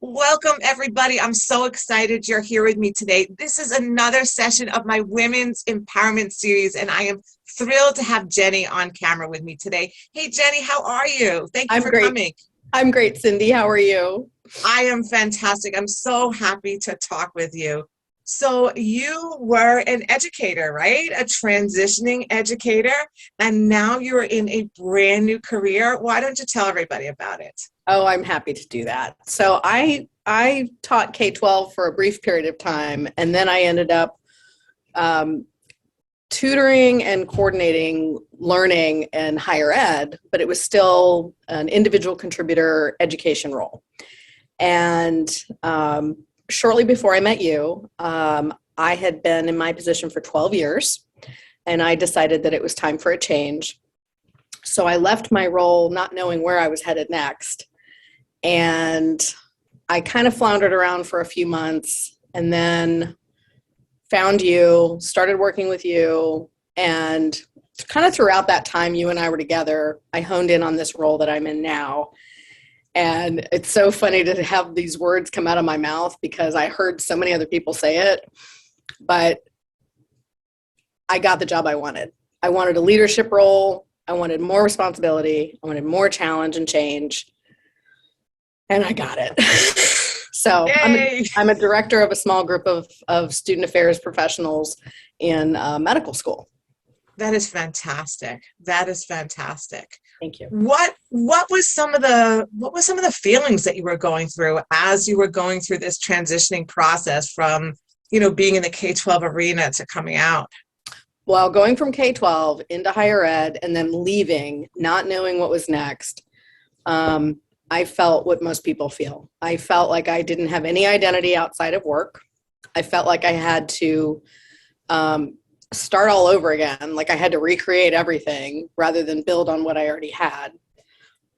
Welcome, everybody. I'm so excited you're here with me today. This is another session of my Women's Empowerment Series, and I am thrilled to have Jeni on camera with me today. Hey, Jeni, how are you? Thank you I'm for great. coming. I'm great, Cindy. How are you? I am fantastic. I'm so happy to talk with you. So you were an educator, right? A transitioning educator, and now you're in a brand new career. Why don't you tell everybody about it? Oh, I'm happy to do that. So I taught K-12 for a brief period of time, and then I ended up um, tutoring and coordinating learning in higher ed, but it was still an individual contributor education role. And shortly before I met you, I had been in my position for 12 years, and I decided that it was time for a change. So I left my role not knowing where I was headed next. And I kind of floundered around for a few months and then found you, started working with you, and kind of throughout that time you and I were together, I honed in on this role that I'm in now. And it's so funny to have these words come out of my mouth because I heard so many other people say it, but I got the job I wanted. I wanted a leadership role. I wanted more responsibility. I wanted more challenge and change. And I got it. So Yay! I'm a director of a small group of student affairs professionals in medical school. That is fantastic. That is fantastic. Thank you. What was some of the feelings that you were going through as you were going through this transitioning process from, being in the K-12 arena to coming out? Well, going from K-12 into higher ed and then leaving, not knowing what was next, I felt what most people feel. I felt like I didn't have any identity outside of work. I felt like I had to start all over again, like I had to recreate everything rather than build on what I already had.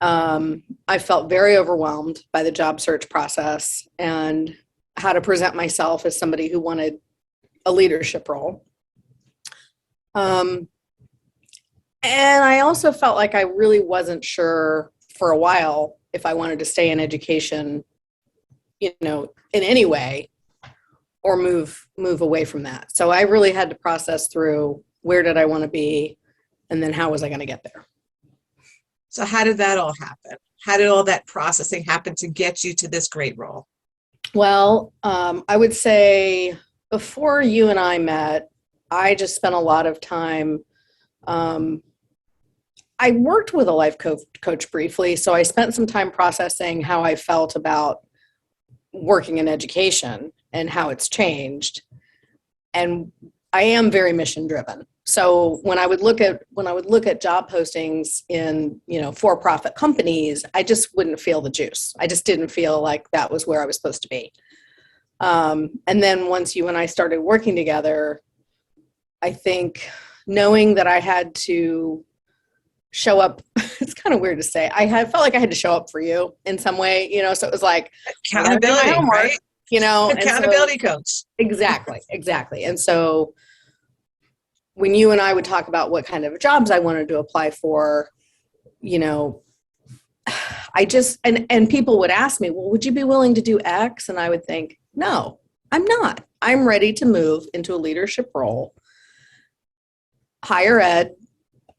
I felt very overwhelmed by the job search process and how to present myself as somebody who wanted a leadership role. And I also felt like I really wasn't sure for a while if I wanted to stay in education, in any way, or move away from that. So I really had to process through where did I want to be, and then how was I going to get there. So how did that all happen? How did all that processing happen to get you to this great role? Well, I would say before you and I met, I just spent a lot of time. I worked with a life coach briefly, so I spent some time processing how I felt about working in education and how it's changed. And I am very mission driven. So when I would look at job postings in, for-profit companies, I just wouldn't feel the juice. I just didn't feel like that was where I was supposed to be. And then once you and I started working together, I think knowing that I had to show up, it's kind of weird to say, felt like I had to show up for you in some way, so it was like Accountability, homework, right? Accountability coach. Exactly. And so when you and I would talk about what kind of jobs I wanted to apply for, I just, and people would ask me, well, would you be willing to do X? And I would think, no, I'm not. I'm ready to move into a leadership role. Higher ed,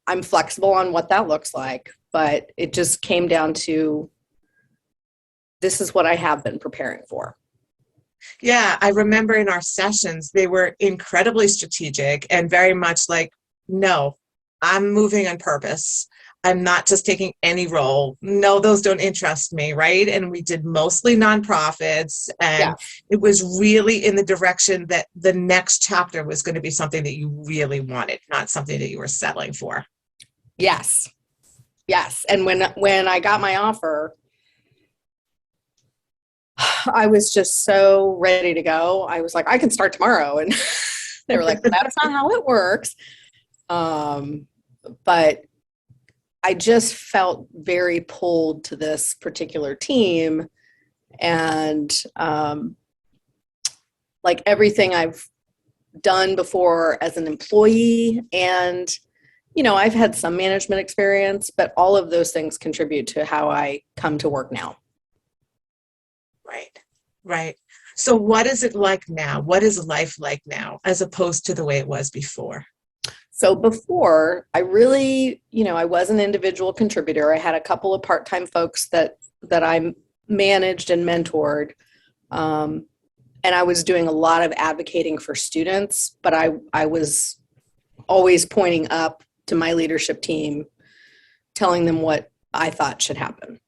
I'm flexible on what that looks like, but it just came down to this is what I have been preparing for. Yeah, I remember in our sessions, they were incredibly strategic and very much like, no, I'm moving on purpose. I'm not just taking any role. No, those don't interest me, right? And we did mostly nonprofits, and It was really in the direction that the next chapter was going to be something that you really wanted, not something that you were settling for. Yes. And when I got my offer, I was just so ready to go. I was like, I can start tomorrow. And they were like, that's not how it works. But I just felt very pulled to this particular team. And like everything I've done before as an employee, and I've had some management experience, but all of those things contribute to how I come to work now. Right. Right. So what is it like now? What is life like now as opposed to the way it was before? So before, I really, I was an individual contributor. I had a couple of part-time folks that I managed and mentored. Um, and I was doing a lot of advocating for students, but I was always pointing up to my leadership team, telling them what I thought should happen.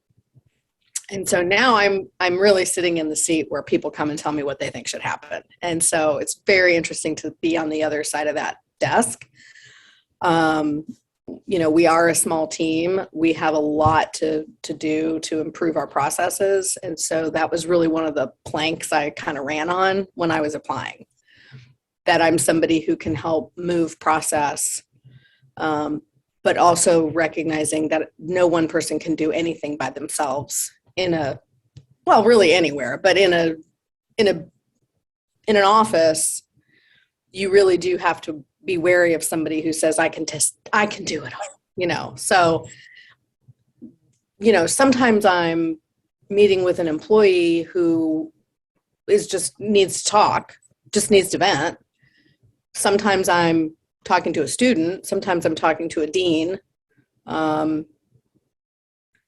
And so now I'm really sitting in the seat where people come and tell me what they think should happen. And so it's very interesting to be on the other side of that desk. Um, we are a small team. We have a lot to do to improve our processes. And so that was really one of the planks I kind of ran on when I was applying, that I'm somebody who can help move process, but also recognizing that no one person can do anything by themselves really anywhere, but in an office, you really do have to be wary of somebody who says, I can do it all, So, sometimes I'm meeting with an employee who needs to talk, just needs to vent. Sometimes I'm talking to a student. Sometimes I'm talking to a dean.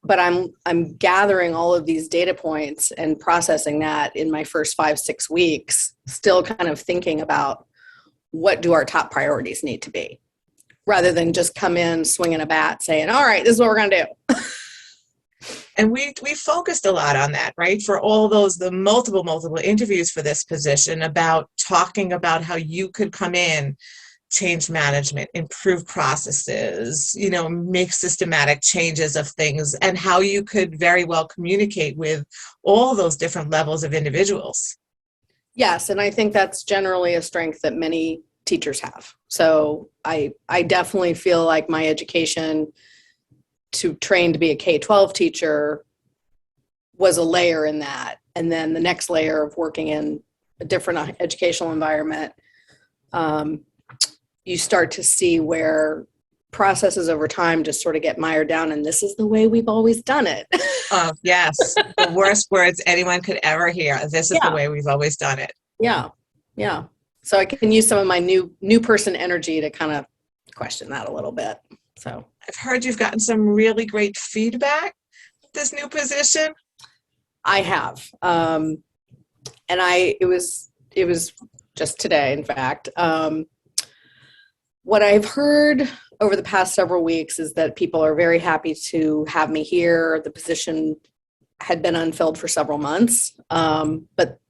But I'm gathering all of these data points and processing that in my first 5-6 weeks, still kind of thinking about what do our top priorities need to be, rather than just come in swinging a bat saying, all right, this is what we're going to do. And we focused a lot on that, right? For all the multiple interviews for this position, about talking about how you could come in, change management, improve processes, make systematic changes of things, and how you could very well communicate with all those different levels of individuals. Yes, and I think that's generally a strength that many teachers have. So I definitely feel like my education to train to be a K-12 teacher was a layer in that. And then the next layer of working in a different educational environment, you start to see where processes over time just sort of get mired down, and this is the way we've always done it. Oh, yes. The worst words anyone could ever hear. This is the way we've always done it. Yeah. Yeah. So I can use some of my new person energy to kind of question that a little bit. So I've heard you've gotten some really great feedback with this new position. I have. And it was just today, in fact. What I've heard over the past several weeks is that people are very happy to have me here. The position had been unfilled for several months. But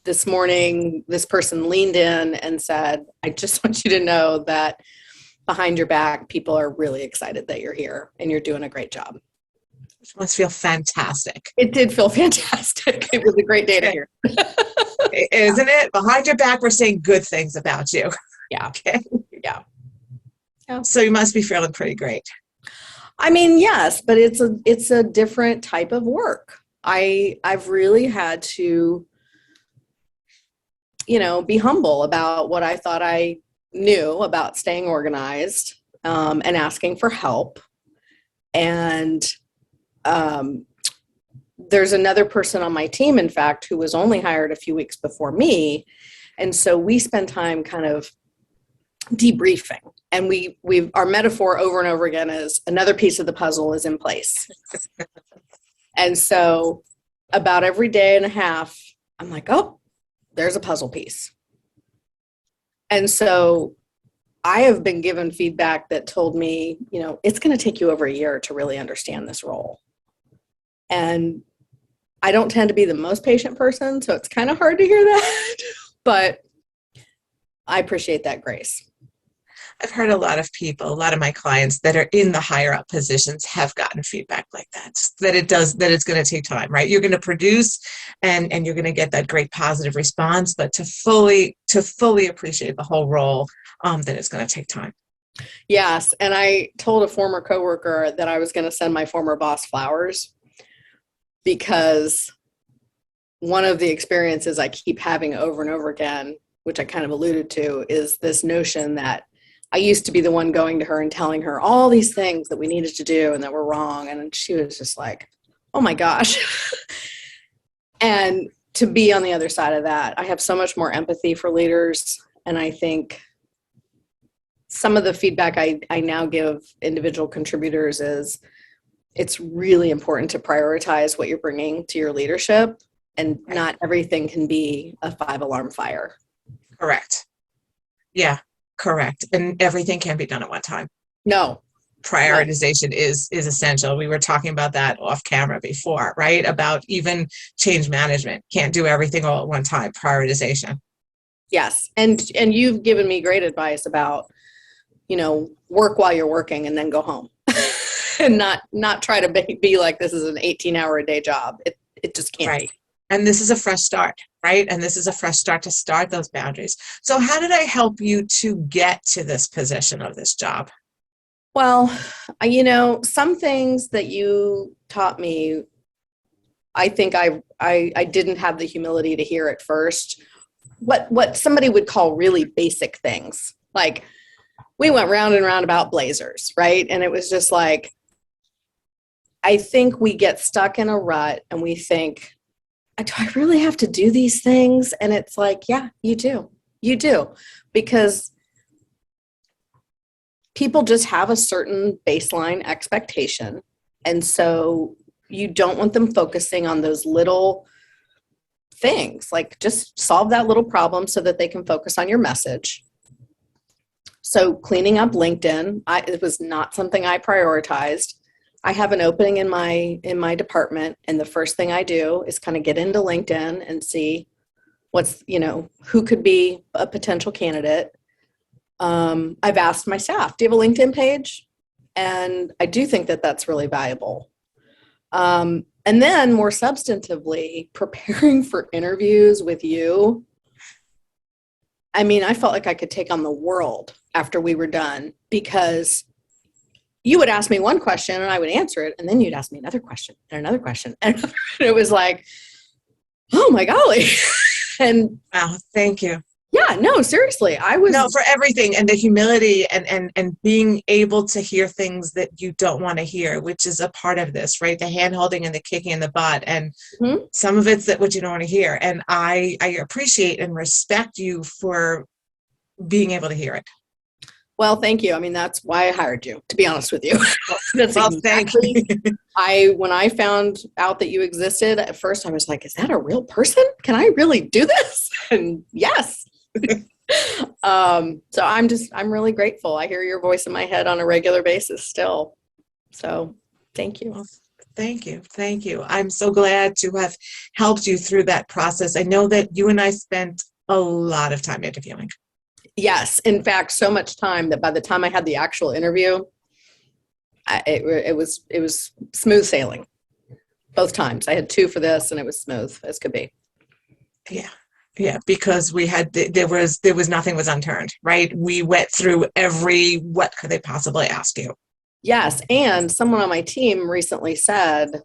this morning, this person leaned in and said, I just want you to know that behind your back, people are really excited that you're here and you're doing a great job. Which must feel fantastic. It did feel fantastic. It was a great day to hear. Isn't it? Behind your back, we're saying good things about you. Yeah. Okay. Yeah. So you must be feeling pretty great. I mean, yes, but it's a different type of work. I've really had to, be humble about what I thought I knew about staying organized, and asking for help. And there's another person on my team, in fact, who was only hired a few weeks before me. And so we spend time kind of debriefing, and our metaphor over and over again is another piece of the puzzle is in place. And so about every day and a half, I'm like, oh, there's a puzzle piece. And so I have been given feedback that told me, it's going to take you over a year to really understand this role. And I don't tend to be the most patient person, so it's kind of hard to hear that, but I appreciate that grace. I've heard a lot of my clients that are in the higher up positions have gotten feedback like that, that it's going to take time, right? You're going to produce and you're going to get that great positive response, but to fully appreciate the whole role, that it's going to take time. Yes. And I told a former coworker that I was going to send my former boss flowers, because one of the experiences I keep having over and over again, which I kind of alluded to, is this notion that I used to be the one going to her and telling her all these things that we needed to do and that were wrong. And she was just like, oh my gosh. And to be on the other side of that. I have so much more empathy for leaders. And I think some of the feedback I now give individual contributors is it's really important to prioritize what you're bringing to your leadership, and not everything can be a 5-alarm fire. Correct. Yeah, correct. And everything can't be done at one time. No. Prioritization is essential. We were talking about that off camera before, right? About even change management. Can't do everything all at one time. Prioritization. Yes. And you've given me great advice about, work while you're working and then go home. And not try to be like this is an 18-hour-a-day job. It just can't be. And this is a fresh start, right? And this is a fresh start to start those boundaries. So how did I help you to get to this position of this job? Well, some things that you taught me, I think I didn't have the humility to hear at first. What somebody would call really basic things. Like, we went round and round about blazers, right? And it was just like, I think we get stuck in a rut and we think, do I really have to do these things? And it's like, yeah, you do. You do. Because people just have a certain baseline expectation. And so you don't want them focusing on those little things. Like, just solve that little problem so that they can focus on your message. So cleaning up LinkedIn, it was not something I prioritized. I have an opening in my department, and the first thing I do is kind of get into LinkedIn and see who could be a potential candidate. I've asked my staff, do you have a LinkedIn page? And I do think that that's really valuable. And then more substantively, preparing for interviews with you. I mean, I felt like I could take on the world after we were done, because you would ask me one question and I would answer it, and then you'd ask me another question and another question. And it was like, oh my golly. And wow, thank you. Yeah, no, seriously. No, for everything, and the humility and being able to hear things that you don't want to hear, which is a part of this, right? The hand holding and the kicking in the butt, and some of it's that what you don't want to hear. And I appreciate and respect you for being able to hear it. Well, thank you. I mean, that's why I hired you, to be honest with you. That's well, exactly. Thank you. When I found out that you existed, at first I was like, is that a real person? Can I really do this? And yes. So I'm really grateful. I hear your voice in my head on a regular basis still. So thank you. Well, thank you. Thank you. I'm so glad to have helped you through that process. I know that you and I spent a lot of time interviewing. Yes. In fact, so much time that by the time I had the actual interview, it was smooth sailing both times. I had 2 for this, and it was smooth as could be. Yeah. Yeah, because there was nothing was unturned, right? We went through what could they possibly ask you? Yes, and someone on my team recently said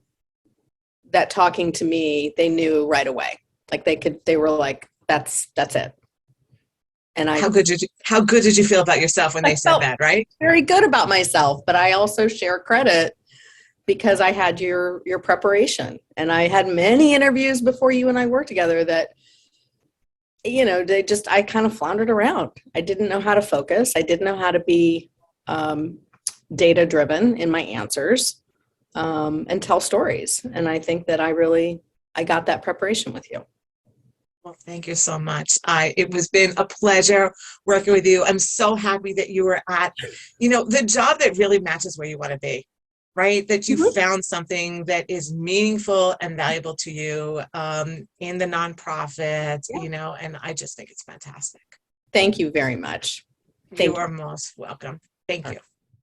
that talking to me, they knew right away. Like they were like, that's it. And how good did you feel about yourself when they said that, right? Very good about myself, but I also share credit because I had your preparation, and I had many interviews before you and I worked together that, I kind of floundered around. I didn't know how to focus. I didn't know how to be data driven in my answers and tell stories. And I think that I got that preparation with you. Well, thank you so much. It has been a pleasure working with you. I'm so happy that you were at, the job that really matches where you want to be. Right? That you found something that is meaningful and valuable to you in the nonprofit, and I just think it's fantastic. Thank you very much. You are most welcome. Thank you.